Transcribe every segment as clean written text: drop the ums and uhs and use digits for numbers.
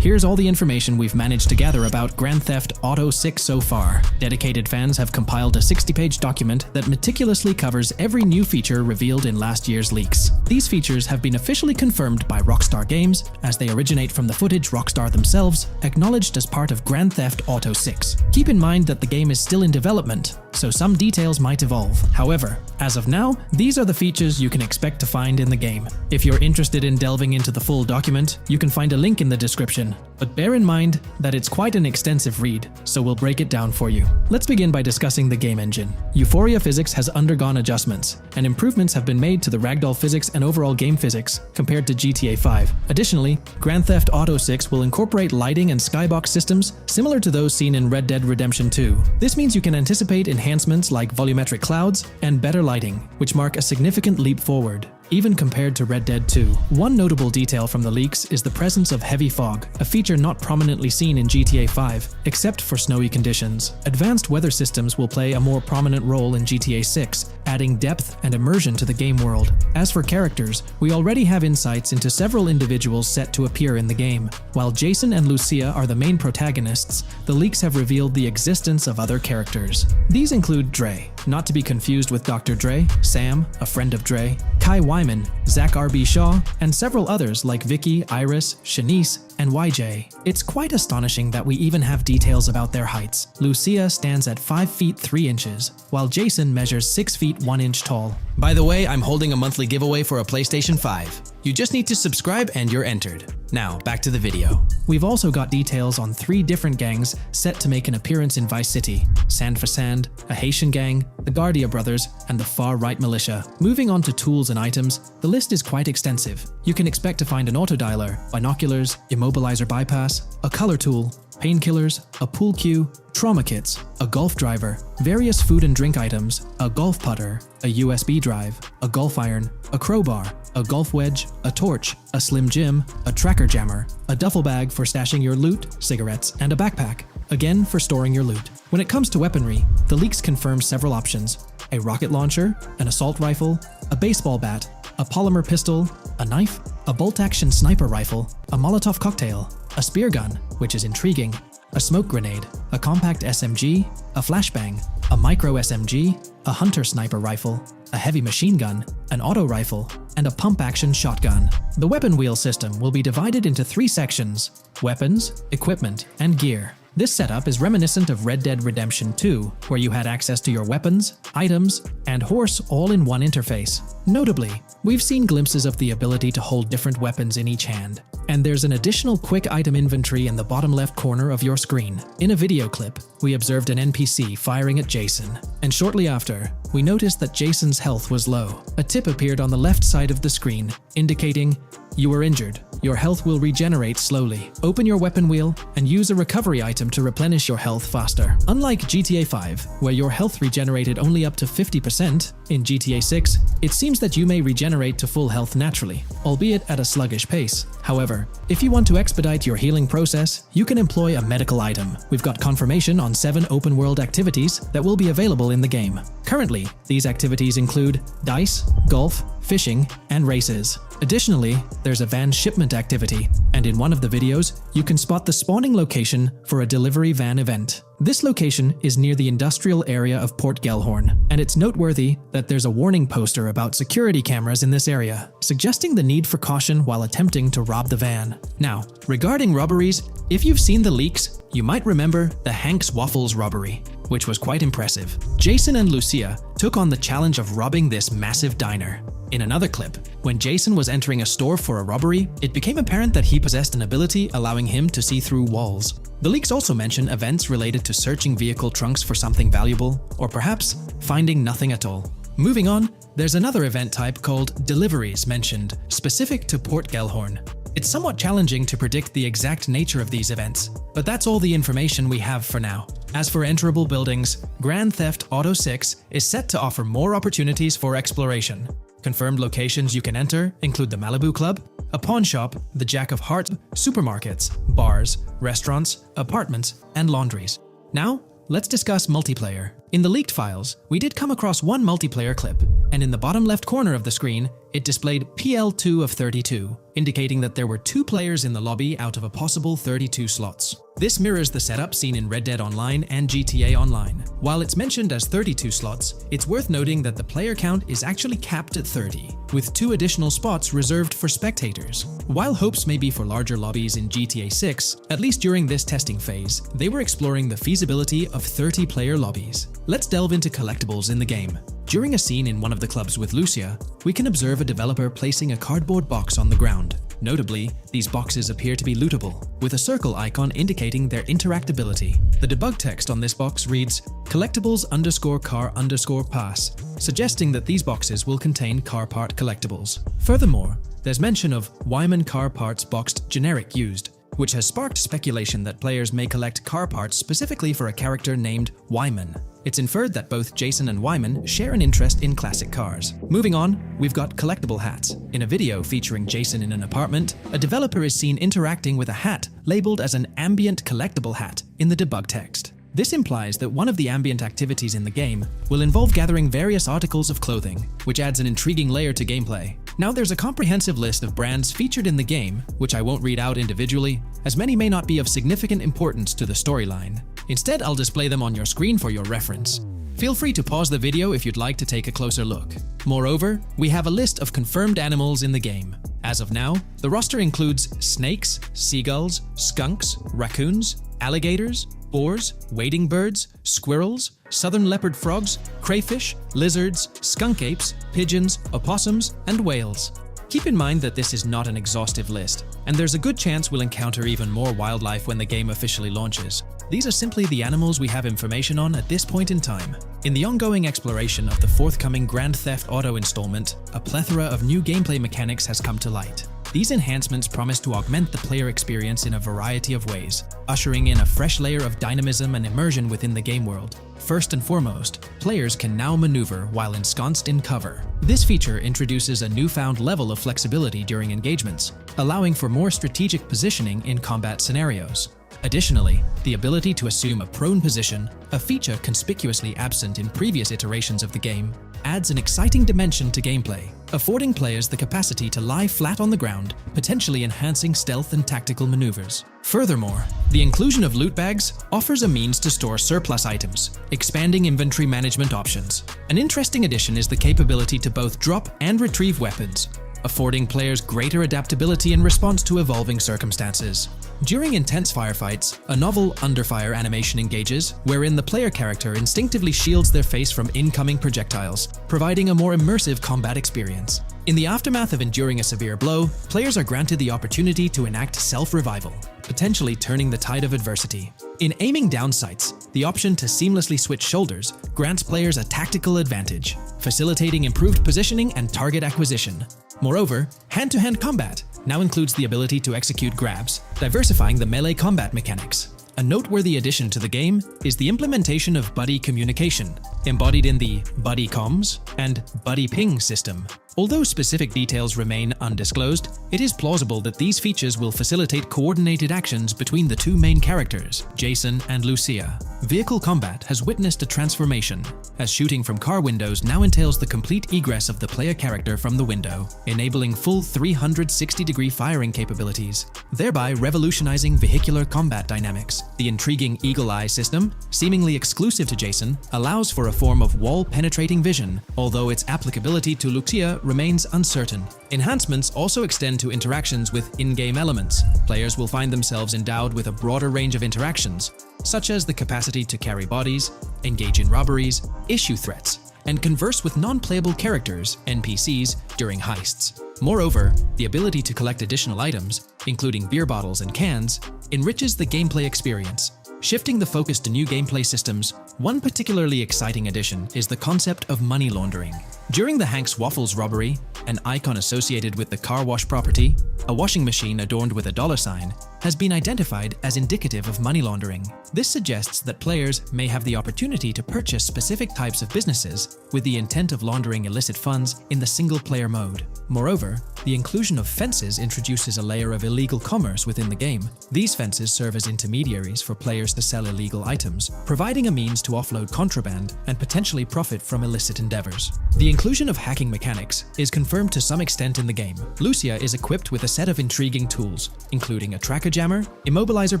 Here's all the information we've managed to gather about Grand Theft Auto 6 so far. Dedicated fans have compiled a 60-page document that meticulously covers every new feature revealed in last year's leaks. These features have been officially confirmed by Rockstar Games, as they originate from the footage Rockstar themselves acknowledged as part of Grand Theft Auto 6. Keep in mind that the game is still in development, so some details might evolve. However, as of now, these are the features you can expect to find in the game. If you're interested in delving into the full document, you can find a link in the description. But bear in mind that it's quite an extensive read, so we'll break it down for you. Let's begin by discussing the game engine. Euphoria physics has undergone adjustments, and improvements have been made to the ragdoll physics and overall game physics compared to GTA 5. Additionally, Grand Theft Auto 6 will incorporate lighting and skybox systems similar to those seen in Red Dead Redemption 2. This means you can anticipate enhancements like volumetric clouds and better lighting, which mark a significant leap forward, even compared to Red Dead 2. One notable detail from the leaks is the presence of heavy fog, a feature not prominently seen in GTA 5, except for snowy conditions. Advanced weather systems will play a more prominent role in GTA 6, adding depth and immersion to the game world. As for characters, we already have insights into several individuals set to appear in the game. While Jason and Lucia are the main protagonists, the leaks have revealed the existence of other characters. These include Dre, not to be confused with Dr. Dre, Sam, a friend of Dre, Kai Wyman, Zach R.B. Shaw, and several others like Vicky, Iris, Shanice, and YJ. It's quite astonishing that we even have details about their heights. Lucia stands at 5 feet 3 inches, while Jason measures 6 feet 1 inch tall. By the way, I'm holding a monthly giveaway for a PlayStation 5. You just need to subscribe and you're entered. Now, back to the video. We've also got details on 3 different gangs set to make an appearance in Vice City: Sand for Sand, a Haitian gang, the Guardia Brothers, and the Far-Right Militia. Moving on to tools and items, the list is quite extensive. You can expect to find an autodialer, binoculars, immobilizer bypass, a color tool, painkillers, a pool cue, trauma kits, a golf driver, various food and drink items, a golf putter, a USB drive, a golf iron, a crowbar, a golf wedge, a torch, a slim jim, a tracker jammer, a duffel bag for stashing your loot, cigarettes, and a backpack, again for storing your loot. When it comes to weaponry, the leaks confirm several options: a rocket launcher, an assault rifle, a baseball bat, a polymer pistol, a knife, a bolt-action sniper rifle, a Molotov cocktail, a spear gun, which is intriguing, a smoke grenade, a compact SMG, a flashbang, a micro SMG, a hunter sniper rifle, a heavy machine gun, an auto rifle, and a pump-action shotgun. The weapon wheel system will be divided into 3 sections: weapons, equipment, and gear. This setup is reminiscent of Red Dead Redemption 2, where you had access to your weapons, items, and horse all in one interface. Notably, we've seen glimpses of the ability to hold different weapons in each hand, and there's an additional quick item inventory in the bottom left corner of your screen. In a video clip, we observed an NPC firing at Jason, and shortly after, we noticed that Jason's health was low. A tip appeared on the left side of the screen, indicating, "You were injured. Your health will regenerate slowly. Open your weapon wheel and use a recovery item to replenish your health faster." Unlike GTA 5, where your health regenerated only up to 50%, in GTA 6, it seems that you may regenerate to full health naturally, albeit at a sluggish pace. However, if you want to expedite your healing process, you can employ a medical item. We've got confirmation on 7 open-world activities that will be available in the game. Currently, these activities include dice, golf, fishing, and races. Additionally, there's a van shipment activity, and in one of the videos, you can spot the spawning location for a delivery van event. This location is near the industrial area of Port Gellhorn, and it's noteworthy that there's a warning poster about security cameras in this area, suggesting the need for caution while attempting to rob the van. Now, regarding robberies, if you've seen the leaks, you might remember the Hank's Waffles robbery, which was quite impressive. Jason and Lucia took on the challenge of robbing this massive diner. In another clip, when Jason was entering a store for a robbery, it became apparent that he possessed an ability allowing him to see through walls. The leaks also mention events related to searching vehicle trunks for something valuable, or perhaps finding nothing at all. Moving on, there's another event type called deliveries mentioned, specific to Port Gellhorn. It's somewhat challenging to predict the exact nature of these events, but that's all the information we have for now. As for enterable buildings, Grand Theft Auto 6 is set to offer more opportunities for exploration. Confirmed locations you can enter include the Malibu Club, a pawn shop, the Jack of Hearts, supermarkets, bars, restaurants, apartments, and laundries. Now, let's discuss multiplayer. In the leaked files, we did come across one multiplayer clip, and in the bottom left corner of the screen, it displayed PL2 of 32, indicating that there were 2 players in the lobby out of a possible 32 slots. This mirrors the setup seen in Red Dead Online and GTA Online. While it's mentioned as 32 slots, it's worth noting that the player count is actually capped at 30, with 2 additional spots reserved for spectators. While hopes may be for larger lobbies in GTA 6, at least during this testing phase, they were exploring the feasibility of 30-player lobbies. Let's delve into collectibles in the game. During a scene in one of the clubs with Lucia, we can observe a developer placing a cardboard box on the ground. Notably, these boxes appear to be lootable, with a circle icon indicating their interactability. The debug text on this box reads, collectibles_car_pass, suggesting that these boxes will contain car part collectibles. Furthermore, there's mention of Wyman car parts boxed generic used, which has sparked speculation that players may collect car parts specifically for a character named Wyman. It's inferred that both Jason and Wyman share an interest in classic cars. Moving on, we've got collectible hats. In a video featuring Jason in an apartment, a developer is seen interacting with a hat labeled as an ambient collectible hat in the debug text. This implies that one of the ambient activities in the game will involve gathering various articles of clothing, which adds an intriguing layer to gameplay. Now there's a comprehensive list of brands featured in the game, which I won't read out individually, as many may not be of significant importance to the storyline. Instead, I'll display them on your screen for your reference. Feel free to pause the video if you'd like to take a closer look. Moreover, we have a list of confirmed animals in the game. As of now, the roster includes snakes, seagulls, skunks, raccoons, alligators, boars, wading birds, squirrels, southern leopard frogs, crayfish, lizards, skunk apes, pigeons, opossums, and whales. Keep in mind that this is not an exhaustive list, and there's a good chance we'll encounter even more wildlife when the game officially launches. These are simply the animals we have information on at this point in time. In the ongoing exploration of the forthcoming Grand Theft Auto installment, a plethora of new gameplay mechanics has come to light. These enhancements promise to augment the player experience in a variety of ways, ushering in a fresh layer of dynamism and immersion within the game world. First and foremost, players can now maneuver while ensconced in cover. This feature introduces a newfound level of flexibility during engagements, allowing for more strategic positioning in combat scenarios. Additionally, the ability to assume a prone position, a feature conspicuously absent in previous iterations of the game, adds an exciting dimension to gameplay, affording players the capacity to lie flat on the ground, potentially enhancing stealth and tactical maneuvers. Furthermore, the inclusion of loot bags offers a means to store surplus items, expanding inventory management options. An interesting addition is the capability to both drop and retrieve weapons, affording players greater adaptability in response to evolving circumstances. During intense firefights, a novel under-fire animation engages, wherein the player character instinctively shields their face from incoming projectiles, providing a more immersive combat experience. In the aftermath of enduring a severe blow, players are granted the opportunity to enact self-revival, potentially turning the tide of adversity. In aiming down sights, the option to seamlessly switch shoulders grants players a tactical advantage, facilitating improved positioning and target acquisition. Moreover, hand-to-hand combat now includes the ability to execute grabs, diversifying the melee combat mechanics. A noteworthy addition to the game is the implementation of buddy communication, embodied in the Buddy Comms and Buddy Ping system. Although specific details remain undisclosed, it is plausible that these features will facilitate coordinated actions between the two main characters, Jason and Lucia. Vehicle combat has witnessed a transformation, as shooting from car windows now entails the complete egress of the player character from the window, enabling full 360-degree firing capabilities, thereby revolutionizing vehicular combat dynamics. The intriguing Eagle Eye system, seemingly exclusive to Jason, allows for a form of wall-penetrating vision, although its applicability to Lucia remains uncertain. Enhancements also extend to interactions with in-game elements. Players will find themselves endowed with a broader range of interactions, such as the capacity to carry bodies, engage in robberies, issue threats, and converse with non-playable characters, NPCs, during heists. Moreover, the ability to collect additional items, including beer bottles and cans, enriches the gameplay experience. Shifting the focus to new gameplay systems, one particularly exciting addition is the concept of money laundering. During the Hank's Waffles robbery, an icon associated with the car wash property, a washing machine adorned with a $sign, has been identified as indicative of money laundering. This suggests that players may have the opportunity to purchase specific types of businesses with the intent of laundering illicit funds in the single-player mode. Moreover, the inclusion of fences introduces a layer of illegal commerce within the game. These fences serve as intermediaries for players to sell illegal items, providing a means to offload contraband and potentially profit from illicit endeavors. The inclusion of hacking mechanics is confirmed to some extent in the game. Lucia is equipped with a set of intriguing tools, including a tracker jammer, immobilizer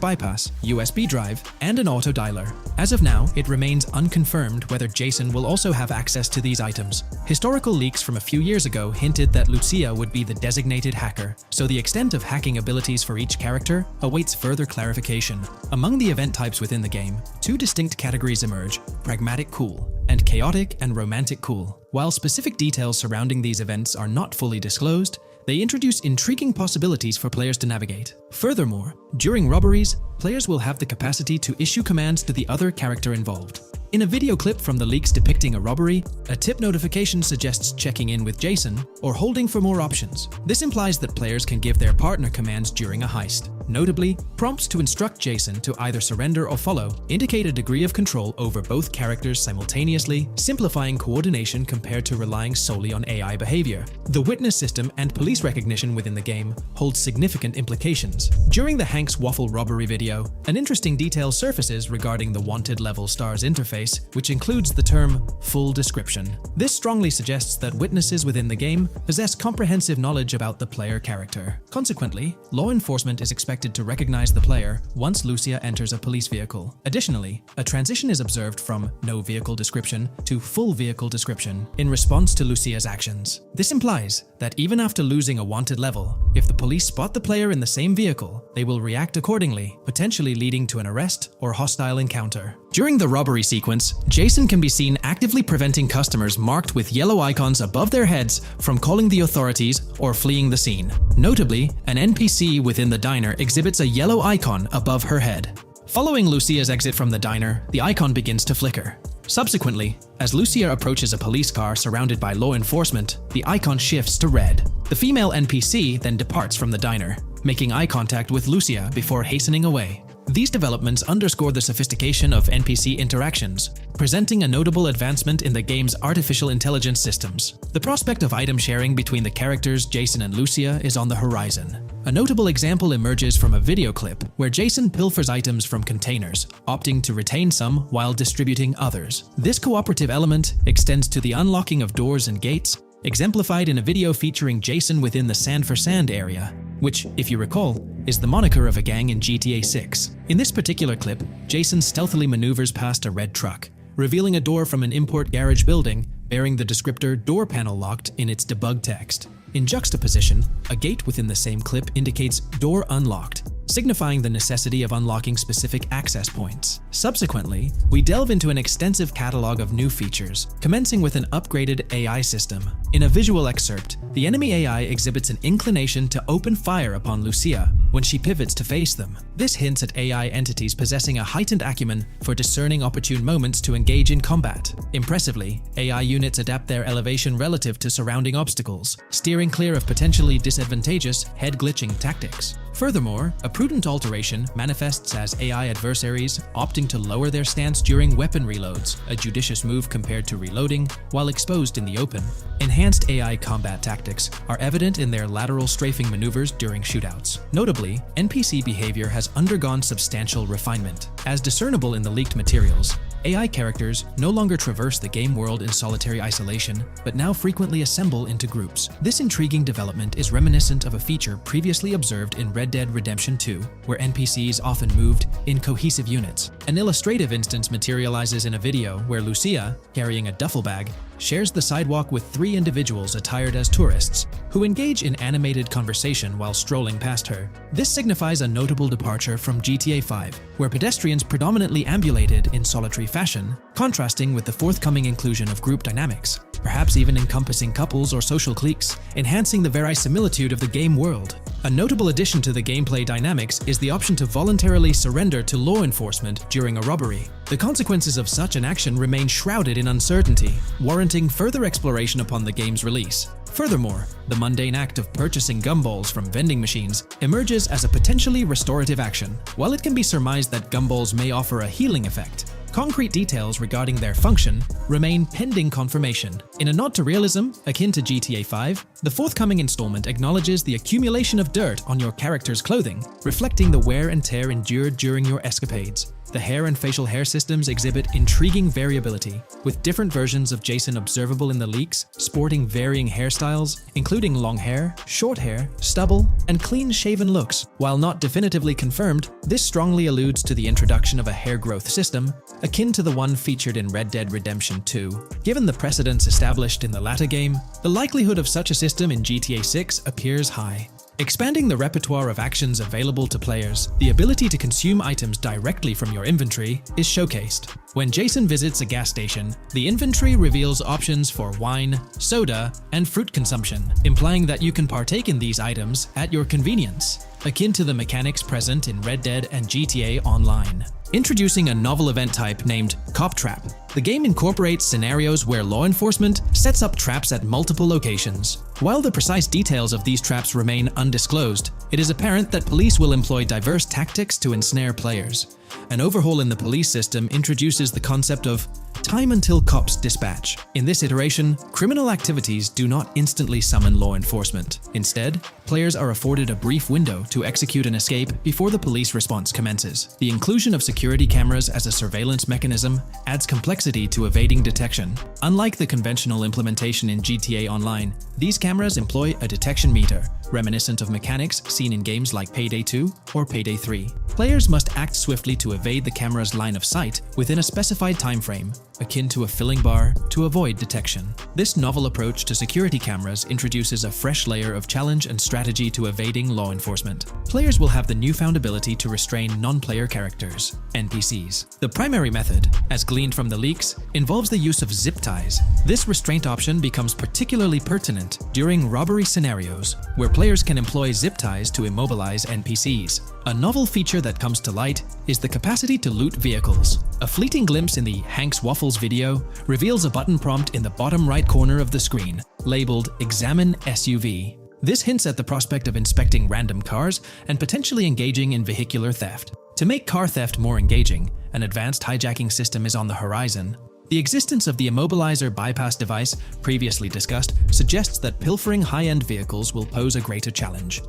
bypass, USB drive, and an auto dialer. As of now, it remains unconfirmed whether Jason will also have access to these items. Historical leaks from a few years ago hinted that Lucia would be the designated hacker, so the extent of hacking abilities for each character awaits further clarification. Among the event types within the game, two distinct categories emerge: pragmatic cool and chaotic and romantic cool. While specific details surrounding these events are not fully disclosed, they introduce intriguing possibilities for players to navigate. Furthermore, during robberies, players will have the capacity to issue commands to the other character involved. In a video clip from the leaks depicting a robbery, a tip notification suggests checking in with Jason or holding for more options. This implies that players can give their partner commands during a heist. Notably, prompts to instruct Jason to either surrender or follow indicate a degree of control over both characters simultaneously, simplifying coordination compared to relying solely on AI behavior. The witness system and police recognition within the game hold significant implications. During the Hank's Waffle robbery video, an interesting detail surfaces regarding the wanted level stars interface, which includes the term full description. This strongly suggests that witnesses within the game possess comprehensive knowledge about the player character. Consequently, law enforcement is expected to recognize the player once Lucia enters a police vehicle. Additionally, a transition is observed from no vehicle description to full vehicle description in response to Lucia's actions. This implies that even after losing a wanted level, if the police spot the player in the same vehicle, they will react accordingly, potentially leading to an arrest or hostile encounter. During the robbery sequence, Jason can be seen actively preventing customers marked with yellow icons above their heads from calling the authorities or fleeing the scene. Notably, an NPC within the diner exhibits a yellow icon above her head. Following Lucia's exit from the diner, the icon begins to flicker. Subsequently, as Lucia approaches a police car surrounded by law enforcement, the icon shifts to red. The female NPC then departs from the diner, making eye contact with Lucia before hastening away. These developments underscore the sophistication of NPC interactions, presenting a notable advancement in the game's artificial intelligence systems. The prospect of item sharing between the characters Jason and Lucia is on the horizon. A notable example emerges from a video clip where Jason pilfers items from containers, opting to retain some while distributing others. This cooperative element extends to the unlocking of doors and gates, exemplified in a video featuring Jason within the Sand for Sand area, which, if you recall, is the moniker of a gang in GTA 6. In this particular clip, Jason stealthily maneuvers past a red truck, revealing a door from an import garage building bearing the descriptor "door panel locked" in its debug text. In juxtaposition, a gate within the same clip indicates "door unlocked," signifying the necessity of unlocking specific access points. Subsequently, we delve into an extensive catalog of new features, commencing with an upgraded AI system. In a visual excerpt, the enemy AI exhibits an inclination to open fire upon Lucia when she pivots to face them. This hints at AI entities possessing a heightened acumen for discerning opportune moments to engage in combat. Impressively, AI units adapt their elevation relative to surrounding obstacles, steering clear of potentially disadvantageous head-glitching tactics. Furthermore, a prudent alteration manifests as AI adversaries opting to lower their stance during weapon reloads, a judicious move compared to reloading while exposed in the open. Enhanced AI combat tactics are evident in their lateral strafing maneuvers during shootouts. Notably, NPC behavior has undergone substantial refinement. As discernible in the leaked materials, AI characters no longer traverse the game world in solitary isolation, but now frequently assemble into groups. This intriguing development is reminiscent of a feature previously observed in Red Dead Redemption 2, where NPCs often moved in cohesive units. An illustrative instance materializes in a video where Lucia, carrying a duffel bag, shares the sidewalk with three individuals attired as tourists, who engage in animated conversation while strolling past her. This signifies a notable departure from GTA 5, where pedestrians predominantly ambulated in solitary fashion, contrasting with the forthcoming inclusion of group dynamics, perhaps even encompassing couples or social cliques, enhancing the verisimilitude of the game world. A notable addition to the gameplay dynamics is the option to voluntarily surrender to law enforcement during a robbery. The consequences of such an action remain shrouded in uncertainty, warranting further exploration upon the game's release. Furthermore, the mundane act of purchasing gumballs from vending machines emerges as a potentially restorative action. While it can be surmised that gumballs may offer a healing effect, concrete details regarding their function remain pending confirmation. In a nod to realism, akin to GTA 5, the forthcoming installment acknowledges the accumulation of dirt on your character's clothing, reflecting the wear and tear endured during your escapades. The hair and facial hair systems exhibit intriguing variability, with different versions of Jason observable in the leaks, sporting varying hairstyles, including long hair, short hair, stubble, and clean-shaven looks. While not definitively confirmed, this strongly alludes to the introduction of a hair growth system, akin to the one featured in Red Dead Redemption 2. Given the precedents established in the latter game, the likelihood of such a system in GTA 6 appears high. Expanding the repertoire of actions available to players, the ability to consume items directly from your inventory is showcased. When Jason visits a gas station, the inventory reveals options for wine, soda, and fruit consumption, implying that you can partake in these items at your convenience, akin to the mechanics present in Red Dead and GTA Online. Introducing a novel event type named Cop Trap, the game incorporates scenarios where law enforcement sets up traps at multiple locations. While the precise details of these traps remain undisclosed, it is apparent that police will employ diverse tactics to ensnare players. An overhaul in the police system introduces the concept of time until cops dispatch. In this iteration, criminal activities do not instantly summon law enforcement. Instead, players are afforded a brief window to execute an escape before the police response commences. The inclusion of security cameras as a surveillance mechanism adds complexity to evading detection. Unlike the conventional implementation in GTA Online, these cameras employ a detection meter, reminiscent of mechanics seen in games like Payday 2 or Payday 3. Players must act swiftly to evade the camera's line of sight within a specified time frame, akin to a filling bar, to avoid detection. This novel approach to security cameras introduces a fresh layer of challenge and strategy to evading law enforcement. Players will have the newfound ability to restrain non-player characters, NPCs. The primary method, as gleaned from the leaks, involves the use of zip ties. This restraint option becomes particularly pertinent during robbery scenarios, where players can employ zip ties to immobilize NPCs. A novel feature that comes to light is the capacity to loot vehicles. A fleeting glimpse in the Hank's Waffles video reveals a button prompt in the bottom right corner of the screen, labeled Examine SUV. This hints at the prospect of inspecting random cars and potentially engaging in vehicular theft. To make car theft more engaging, an advanced hijacking system is on the horizon. The existence of the immobilizer bypass device, previously discussed, suggests that pilfering high-end vehicles will pose a greater challenge.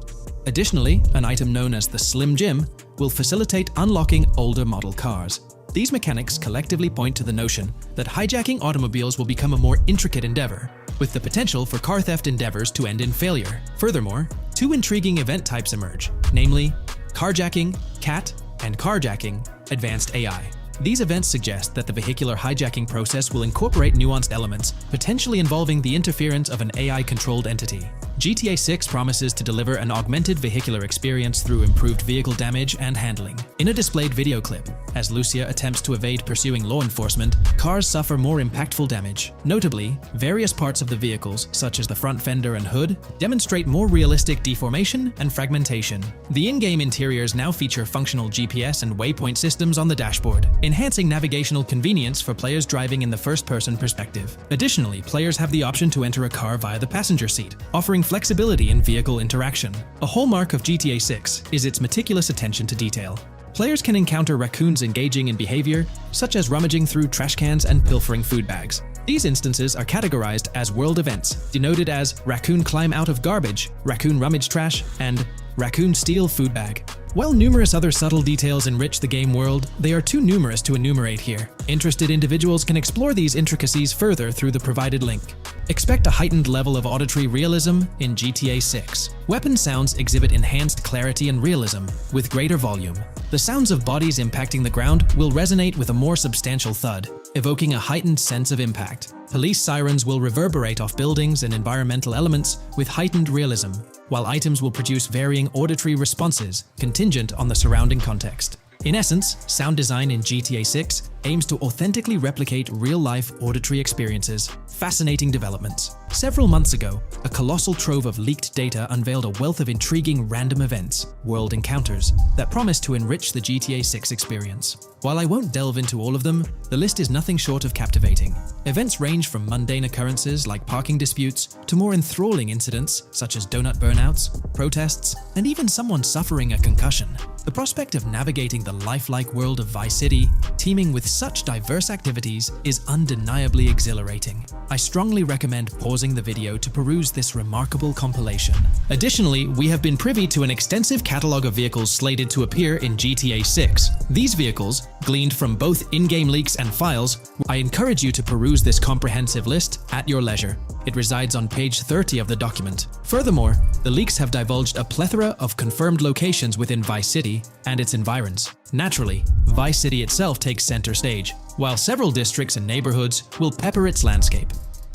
Additionally, an item known as the Slim Jim will facilitate unlocking older model cars. These mechanics collectively point to the notion that hijacking automobiles will become a more intricate endeavor, with the potential for car theft endeavors to end in failure. Furthermore, two intriguing event types emerge, namely carjacking, CAT, and carjacking, advanced AI. These events suggest that the vehicular hijacking process will incorporate nuanced elements, potentially involving the interference of an AI-controlled entity. GTA 6 promises to deliver an augmented vehicular experience through improved vehicle damage and handling. In a displayed video clip, as Lucia attempts to evade pursuing law enforcement, cars suffer more impactful damage. Notably, various parts of the vehicles, such as the front fender and hood, demonstrate more realistic deformation and fragmentation. The in-game interiors now feature functional GPS and waypoint systems on the dashboard, enhancing navigational convenience for players driving in the first-person perspective. Additionally, players have the option to enter a car via the passenger seat, offering flexibility in vehicle interaction. A hallmark of GTA 6 is its meticulous attention to detail. Players can encounter raccoons engaging in behavior, such as rummaging through trash cans and pilfering food bags. These instances are categorized as world events, denoted as raccoon climb out of garbage, raccoon rummage trash, and raccoon steal food bag. While numerous other subtle details enrich the game world, they are too numerous to enumerate here. Interested individuals can explore these intricacies further through the provided link. Expect a heightened level of auditory realism in GTA 6. Weapon sounds exhibit enhanced clarity and realism, with greater volume. The sounds of bodies impacting the ground will resonate with a more substantial thud, evoking a heightened sense of impact. Police sirens will reverberate off buildings and environmental elements with heightened realism, while items will produce varying auditory responses contingent on the surrounding context. In essence, sound design in GTA 6 aims to authentically replicate real-life auditory experiences, Fascinating developments. Several months ago, a colossal trove of leaked data unveiled a wealth of intriguing random events, world encounters, that promise to enrich the GTA 6 experience. While I won't delve into all of them, the list is nothing short of captivating. Events range from mundane occurrences like parking disputes to more enthralling incidents such as donut burnouts, protests, and even someone suffering a concussion. The prospect of navigating the lifelike world of Vice City, teeming with such diverse activities, is undeniably exhilarating. I strongly recommend pausing the video to peruse this remarkable compilation. Additionally, we have been privy to an extensive catalog of vehicles slated to appear in GTA 6. These vehicles, gleaned from both in-game leaks and files, I encourage you to peruse this comprehensive list at your leisure. It resides on page 30 of the document. Furthermore, the leaks have divulged a plethora of confirmed locations within Vice City and its environs. Naturally, Vice City itself takes center stage, while several districts and neighborhoods will pepper its landscape.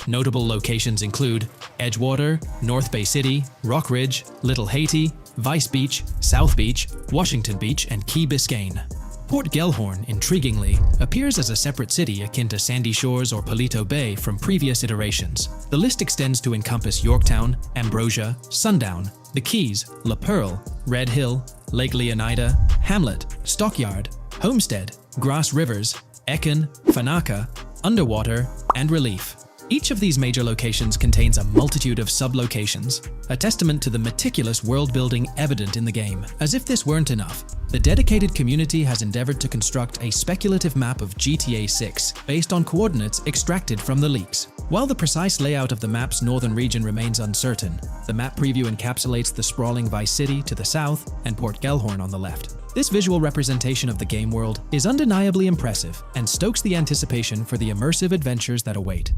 Notable locations include Edgewater, North Bay City, Rock Ridge, Little Haiti, Vice Beach, South Beach, Washington Beach, and Key Biscayne. Port Gellhorn, intriguingly, appears as a separate city akin to Sandy Shores or Palito Bay from previous iterations. The list extends to encompass Yorktown, Ambrosia, Sundown, the Keys, La Pearl, Red Hill, Lake Leonida, Hamlet, Stockyard, Homestead, Grass Rivers, Ekin, Fanaka, Underwater, and Relief. Each of these major locations contains a multitude of sub-locations, a testament to the meticulous world-building evident in the game. As if this weren't enough, the dedicated community has endeavored to construct a speculative map of GTA 6 based on coordinates extracted from the leaks. While the precise layout of the map's northern region remains uncertain, the map preview encapsulates the sprawling Vice City to the south and Port Gellhorn on the left. This visual representation of the game world is undeniably impressive and stokes the anticipation for the immersive adventures that await.